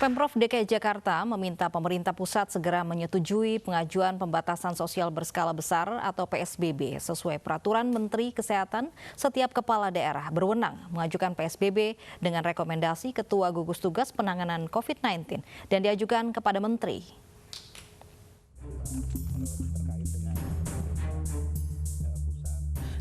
Pemprov DKI Jakarta meminta pemerintah pusat segera menyetujui pengajuan pembatasan sosial berskala besar atau PSBB sesuai peraturan Menteri Kesehatan. Setiap kepala daerah berwenang mengajukan PSBB dengan rekomendasi Ketua Gugus Tugas Penanganan COVID-19 dan diajukan kepada Menteri.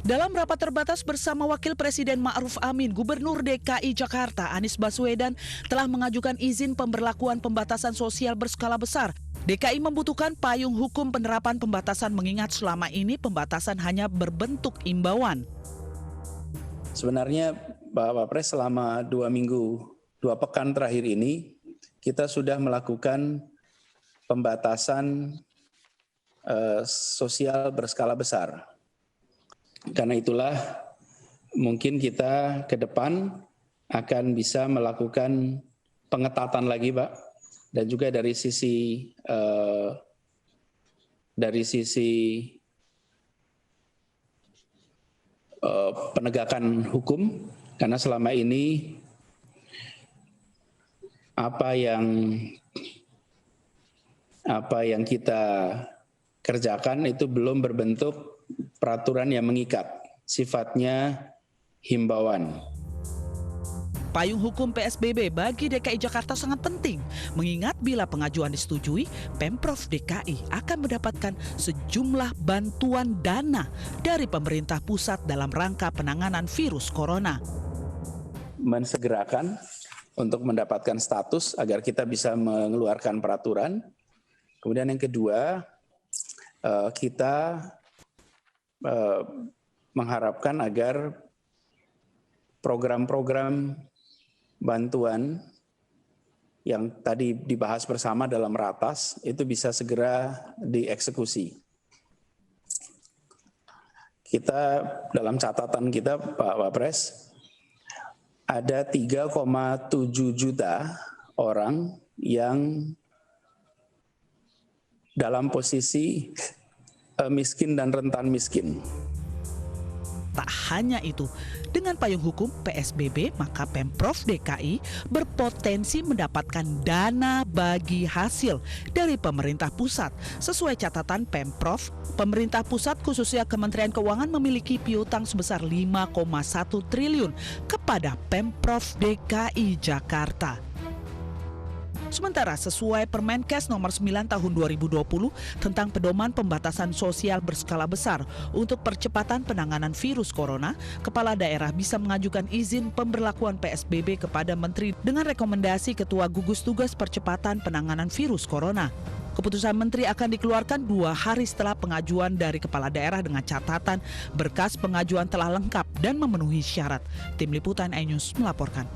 Dalam rapat terbatas bersama Wakil Presiden Ma'ruf Amin, Gubernur DKI Jakarta Anies Baswedan telah mengajukan izin pemberlakuan pembatasan sosial berskala besar. DKI membutuhkan payung hukum penerapan pembatasan mengingat selama ini pembatasan hanya berbentuk imbauan. Sebenarnya Pak Wapres selama 2 pekan terakhir ini kita sudah melakukan pembatasan sosial berskala besar. Karena itulah mungkin kita ke depan akan bisa melakukan pengetatan lagi, Pak. Dan juga dari sisi penegakan hukum, karena selama ini apa yang kita kerjakan itu belum berbentuk peraturan yang mengikat, sifatnya himbauan. Payung hukum PSBB bagi DKI Jakarta sangat penting, mengingat bila pengajuan disetujui, Pemprov DKI akan mendapatkan sejumlah bantuan dana dari pemerintah pusat dalam rangka penanganan virus corona. Mensegerakan untuk mendapatkan status agar kita bisa mengeluarkan peraturan. Kemudian yang kedua, kita mengharapkan agar program-program bantuan yang tadi dibahas bersama dalam ratas itu bisa segera dieksekusi. Kita dalam catatan kita Pak Wapres ada 3,7 juta orang yang dalam posisi miskin dan rentan miskin. Tak hanya itu, dengan payung hukum PSBB, maka Pemprov DKI berpotensi mendapatkan dana bagi hasil dari pemerintah pusat. Sesuai catatan Pemprov, pemerintah pusat khususnya Kementerian Keuangan memiliki piutang sebesar 5,1 triliun kepada Pemprov DKI Jakarta. Sementara sesuai Permenkes nomor 9 tahun 2020 tentang pedoman pembatasan sosial berskala besar untuk percepatan penanganan virus corona, kepala daerah bisa mengajukan izin pemberlakuan PSBB kepada Menteri dengan rekomendasi Ketua Gugus Tugas Percepatan Penanganan Virus Corona. Keputusan Menteri akan dikeluarkan 2 hari setelah pengajuan dari kepala daerah dengan catatan berkas pengajuan telah lengkap dan memenuhi syarat. Tim Liputan iNews melaporkan.